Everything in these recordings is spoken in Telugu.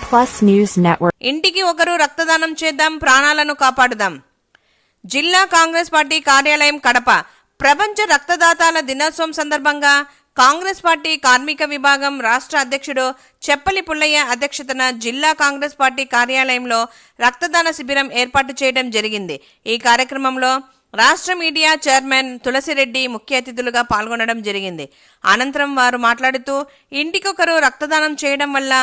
Plus News Network. ఇంటికి ఒకరు రక్తదానం చేద్దాం, ప్రాణాలను కాపాడుదాం. జిల్లా కాంగ్రెస్ పార్టీ కార్యాలయం కడప ప్రపంచ రక్తదాతల దినోత్సవం సందర్భంగా కాంగ్రెస్ పార్టీ కార్మిక విభాగం రాష్ట్ర అధ్యక్షుడు చెప్పలి పుల్లయ్య అధ్యక్షతన జిల్లా కాంగ్రెస్ పార్టీ కార్యాలయంలో రక్తదాన శిబిరం ఏర్పాటు చేయడం జరిగింది. ఈ కార్యక్రమంలో రాష్ట్ర మీడియా చైర్మన్ తులసిరెడ్డి ముఖ్య అతిథులుగా పాల్గొనడం జరిగింది. అనంతరం వారు మాట్లాడుతూ ఇంటికొకరు రక్తదానం చేయడం వల్ల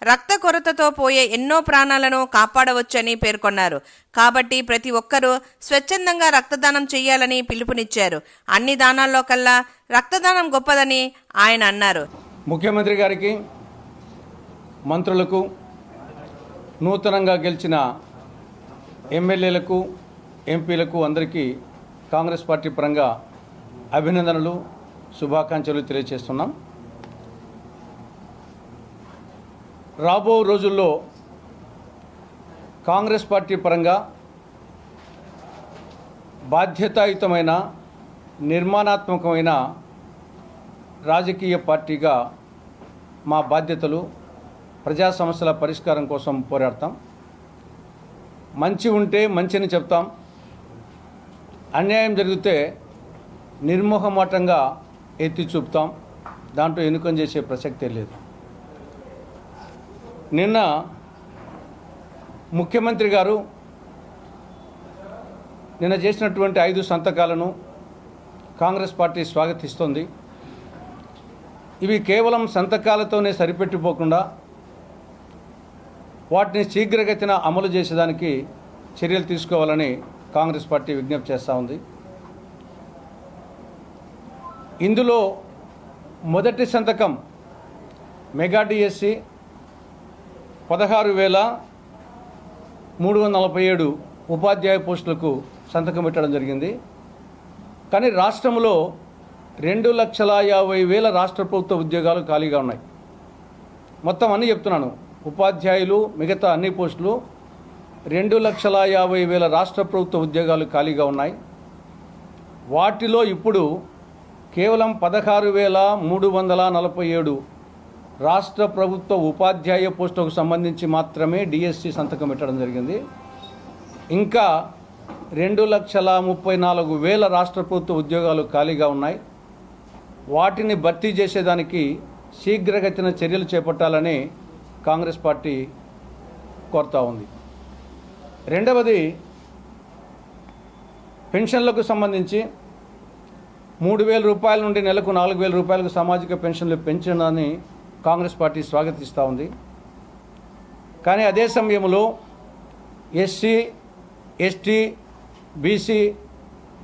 రక్త కొరతతో పోయే ఎన్నో ప్రాణాలను కాపాడవచ్చని పేర్కొన్నారు. కాబట్టి ప్రతి ఒక్కరూ స్వచ్ఛందంగా రక్తదానం చేయాలని పిలుపునిచ్చారు. అన్ని దానాల్లో కల్లా రక్తదానం గొప్పదని ఆయన అన్నారు. ముఖ్యమంత్రి గారికి, మంత్రులకు, నూతనంగా గెలిచిన ఎమ్మెల్యేలకు, ఎంపీలకు అందరికీ కాంగ్రెస్ పార్టీ పరంగా అభినందనలు, శుభాకాంక్షలు తెలియజేస్తున్నాం. రాబో రోజుల్లో కాంగ్రెస్ పార్టీ పరంగా బాధ్యతాయుతమైన, నిర్మాణాత్మకమైన రాజకీయ పార్టీగా మా బాధ్యతలు ప్రజా సమస్యల పరిష్కారం కోసం పోరాడతాం. మంచి ఉంటే మంచిని చెప్తాం, అన్యాయం జరిగితే నిర్మోహమాటంగా ఎత్తి చూపుతాం. దాంట్లో ఎన్నికం చేసే ప్రసక్తే లేదు. నిన్న ముఖ్యమంత్రి గారు నిన్న చేసినటువంటి 5 సంతకాలను కాంగ్రెస్ పార్టీ స్వాగతిస్తోంది. ఇవి కేవలం సంతకాలతోనే సరిపెట్టిపోకుండా వాటిని శీఘ్రగతిన అమలు చేసేదానికి చర్యలు తీసుకోవాలని కాంగ్రెస్ పార్టీ విజ్ఞప్తి చేస్తూ ఉంది. ఇందులో మొదటి సంతకం మెగా డిఎస్సి 16,347 ఉపాధ్యాయ పోస్టులకు సంతకం పెట్టడం జరిగింది. కానీ రాష్ట్రంలో 2,50,000 రాష్ట్ర ప్రభుత్వ ఉద్యోగాలు ఖాళీగా ఉన్నాయి. మొత్తం అన్నీ చెప్తున్నాను, ఉపాధ్యాయులు మిగతా అన్ని పోస్టులు 2,50,000 రాష్ట్ర ప్రభుత్వ ఉద్యోగాలు ఖాళీగా ఉన్నాయి. వాటిలో ఇప్పుడు కేవలం 16,347 రాష్ట్ర ప్రభుత్వ ఉపాధ్యాయ పోస్టులకు సంబంధించి మాత్రమే డిఎస్సి సంతకం పెట్టడం జరిగింది. ఇంకా 2,34,000 రాష్ట్ర ప్రభుత్వ ఉద్యోగాలు ఖాళీగా ఉన్నాయి. వాటిని భర్తీ చేసేదానికి శీఘ్రగతిన చర్యలు చేపట్టాలని కాంగ్రెస్ పార్టీ కోరుతూ ఉంది. రెండవది, పెన్షన్లకు సంబంధించి 3,000 రూపాయల నుండి నెలకు 4,000 రూపాయలకు సామాజిక పెన్షన్లు పెంచడాన్ని కాంగ్రెస్ పార్టీ స్వాగతిస్తూ ఉంది. కానీ అదే సమయంలో ఎస్సీ, ఎస్టీ, బీసీ,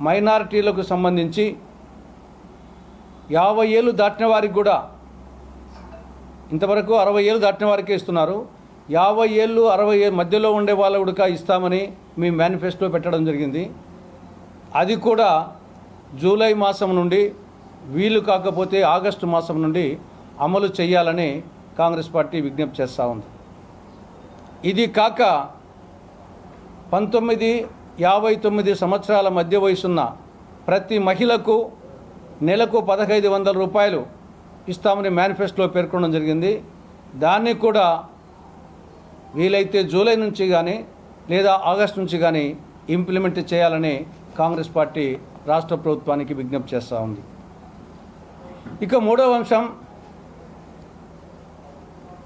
మైనారిటీలకు సంబంధించి 50 ఏళ్ళు దాటిన వారికి కూడా, ఇంతవరకు 60 ఏళ్ళు దాటిన వారికే ఇస్తున్నారు, 50 ఏళ్ళు 60 మధ్యలో ఉండే వాళ్ళు కూడా ఇస్తామని మీ మేనిఫెస్టో పెట్టడం జరిగింది. అది కూడా జూలై మాసం నుండి, వీలు కాకపోతే ఆగస్టు మాసం నుండి అమలు చేయాలని కాంగ్రెస్ పార్టీ విజ్ఞప్తి చేస్తూ ఉంది. ఇది కాక 19-59 సంవత్సరాల మధ్య వయసున్న ప్రతి మహిళకు నెలకు 1,500 రూపాయలు ఇస్తామని మేనిఫెస్టోలో పేర్కొనడం జరిగింది. దాన్ని కూడా వీలైతే జూలై నుంచి కానీ లేదా ఆగస్టు నుంచి కానీ ఇంప్లిమెంట్ చేయాలని కాంగ్రెస్ పార్టీ రాష్ట్ర ప్రభుత్వానికి విజ్ఞప్తి చేస్తూ ఉంది. ఇక మూడవ అంశం,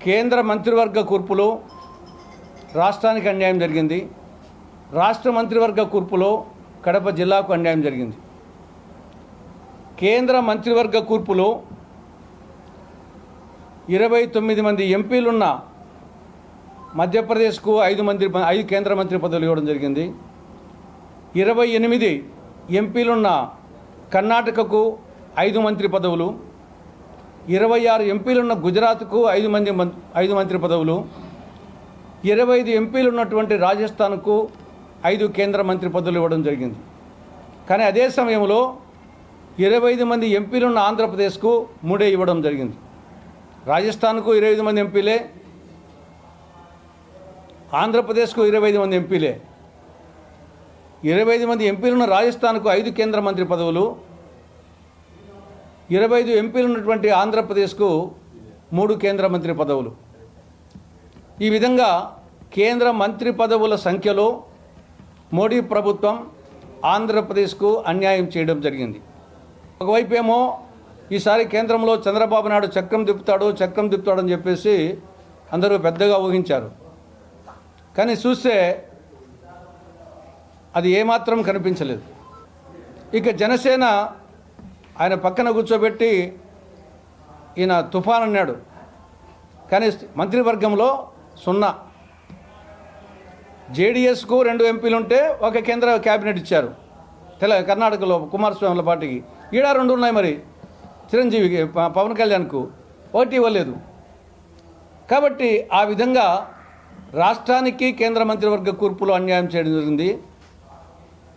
కేంద్ర మంత్రివర్గ కూర్పులో రాష్ట్రానికి అన్యాయం జరిగింది. రాష్ట్ర మంత్రివర్గ కూర్పులో కడప జిల్లాకు అన్యాయం జరిగింది. కేంద్ర మంత్రివర్గ కూర్పులో 29 మంది ఎంపీలున్న మధ్యప్రదేశ్కు 5 కేంద్ర మంత్రి పదవులు ఇవ్వడం జరిగింది. 28 ఎంపీలున్న కర్ణాటకకు 5 మంత్రి పదవులు, 26 ఎంపీలున్న గుజరాత్కు 5 మంత్రి పదవులు, 25 ఎంపీలున్నటువంటి రాజస్థాన్కు 5 కేంద్ర మంత్రి పదవులు ఇవ్వడం జరిగింది. కానీ అదే సమయంలో 25 మంది ఎంపీలున్న ఆంధ్రప్రదేశ్కు 3 ఇవ్వడం జరిగింది. రాజస్థాన్కు 25 మంది ఎంపీలే, ఆంధ్రప్రదేశ్కు 25 మంది ఎంపీలే. 25 మంది ఎంపీలున్న రాజస్థాన్కు 5 కేంద్ర మంత్రి పదవులు, 25 ఎంపీలు ఉన్నటువంటి ఆంధ్రప్రదేశ్కు 3 కేంద్ర మంత్రి పదవులు. ఈ విధంగా కేంద్ర మంత్రి పదవుల సంఖ్యలో మోడీ ప్రభుత్వం ఆంధ్రప్రదేశ్కు అన్యాయం చేయడం జరిగింది. ఒకవైపు ఏమో ఈసారి కేంద్రంలో చంద్రబాబు నాయుడు చక్రం తిప్పుతాడని చెప్పేసి అందరూ పెద్దగా ఊహించారు. కానీ చూస్తే అది ఏమాత్రం కనిపించలేదు. ఇక జనసేన ఆయన పక్కన కూర్చోబెట్టి ఈయన తుఫాన్ అన్నాడు, కానీ మంత్రివర్గంలో 0. జేడీఎస్కు 2 ఎంపీలు ఉంటే ఒక కేంద్ర క్యాబినెట్ ఇచ్చారు. కర్ణాటకలో కుమారస్వామి పార్టీకి ఈడ 2 ఉన్నాయి. మరి చిరంజీవికి పవన్ కళ్యాణ్కు 1 ఇవ్వలేదు. కాబట్టి ఆ విధంగా రాష్ట్రానికి కేంద్ర మంత్రివర్గ కూర్పులో అన్యాయం చేయడం జరిగింది.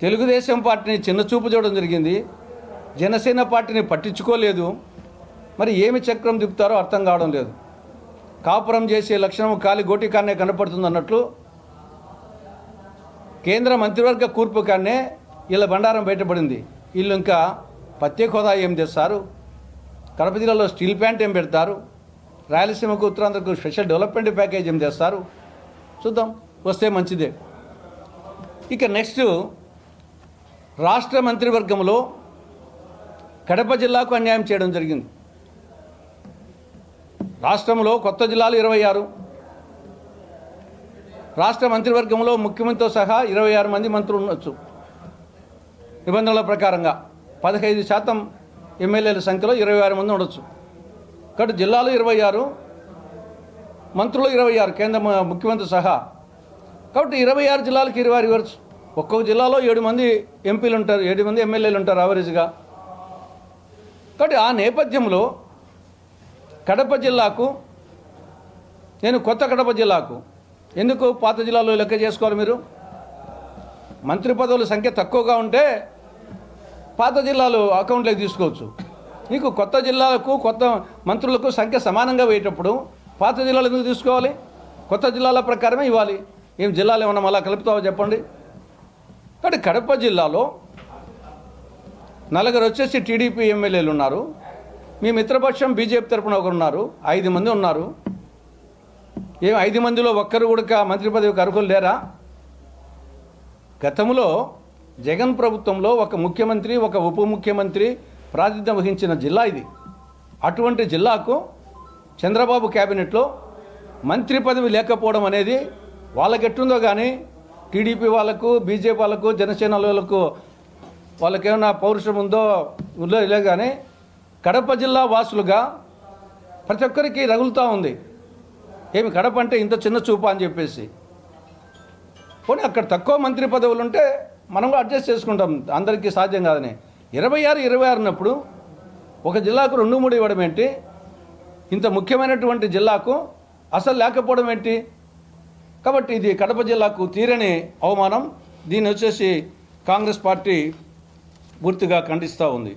తెలుగుదేశం పార్టీని చిన్నచూపు చూడడం జరిగింది. జనసేన పార్టీని పట్టించుకోలేదు. మరి ఏమి చక్రం తిప్పుతారో అర్థం కావడం లేదు. కాపురం చేసే లక్షణం కాలి గోటికాన్నే కనపడుతుంది అన్నట్లు కేంద్ర మంత్రివర్గ కూర్పు కాన్నే వీళ్ళ బండారం బయటపడింది. వీళ్ళు ఇంకా ప్రత్యేక హోదా ఏం చేస్తారు, కడప జిల్లాలో స్టీల్ ప్లాంట్ ఏం పెడతారు, రాయలసీమకు ఉత్తరాంధ్రకు స్పెషల్ డెవలప్మెంట్ ప్యాకేజ్ ఏం చేస్తారు చూద్దాం, వస్తే మంచిదే. ఇక నెక్స్ట్ రాష్ట్ర మంత్రివర్గంలో కడప జిల్లాకు అన్యాయం చేయడం జరిగింది. రాష్ట్రంలో కొత్త జిల్లాలు 26. రాష్ట్ర మంత్రివర్గంలో ముఖ్యమంత్రితో సహా 26 మంది మంత్రులు ఉండొచ్చు నిబంధనల ప్రకారంగా. 15% ఎమ్మెల్యేల సంఖ్యలో 26 మంది ఉండొచ్చు. కాబట్టి జిల్లాలు 26, మంత్రులు 26, కేంద్ర ముఖ్యమంత్రి సహా. కాబట్టి 26 జిల్లాలకు 26 ఇవ్వచ్చు. ఒక్కొక్క జిల్లాలో 7 మంది ఎంపీలు ఉంటారు, 7 మంది ఎమ్మెల్యేలు ఉంటారు యావరేజ్గా. కాబట్టి ఆ నేపథ్యంలో కడప జిల్లాకు, నేను కొత్త కడప జిల్లాకు ఎందుకు పాత జిల్లాలో లెక్క చేసుకోవాలి? మీరు మంత్రి పదవుల సంఖ్య తక్కువగా ఉంటే పాత జిల్లాలు అకౌంట్లోకి తీసుకోవచ్చు. నీకు కొత్త జిల్లాలకు కొత్త మంత్రులకు సంఖ్య సమానంగా వేయేటప్పుడు పాత జిల్లాలు ఎందుకు తీసుకోవాలి? కొత్త జిల్లాల ప్రకారమే ఇవ్వాలి. ఏం జిల్లాలు ఏమన్నా మళ్ళా కలుపుతావో చెప్పండి. కాబట్టి కడప జిల్లాలో 4 వచ్చేసి టీడీపీ ఎమ్మెల్యేలు ఉన్నారు. మీ మిత్రపక్షం బీజేపీ తరఫున ఒకరు ఉన్నారు, 5 మంది ఉన్నారు. ఏం 5 మందిలో ఒక్కరు కూడా మంత్రి పదవికి అర్హులు లేరా? గతంలో జగన్ ప్రభుత్వంలో ఒక ముఖ్యమంత్రి, ఒక ఉప ముఖ్యమంత్రి ప్రాతినిధ్యం వహించిన జిల్లా ఇది. అటువంటి జిల్లాకు చంద్రబాబు క్యాబినెట్లో మంత్రి పదవి లేకపోవడం అనేది వాళ్ళకెట్టుందో కానీ టీడీపీ వాళ్ళకు, బీజేపీ వాళ్ళకు, జనసేన వాళ్ళకేమైనా పౌరుషం ఉందో లే, కానీ కడప జిల్లా వాసులుగా ప్రతి ఒక్కరికి రగులుతూ ఉంది. ఏమి కడప అంటే ఇంత చిన్న చూపా అని చెప్పేసి. పోనీ అక్కడ తక్కువ మంత్రి పదవులు ఉంటే మనం కూడా అడ్జస్ట్ చేసుకుంటాం, అందరికీ సాధ్యం కాదని. 26 అన్నప్పుడు ఒక జిల్లాకు 2-3 ఇవ్వడం ఏంటి? ఇంత ముఖ్యమైనటువంటి జిల్లాకు అసలు లేకపోవడం ఏంటి? కాబట్టి ఇది కడప జిల్లాకు తీరని అవమానం. దీన్ని వచ్చేసి కాంగ్రెస్ పార్టీ పూర్తిగా ఖండిస్తూ ఉంది.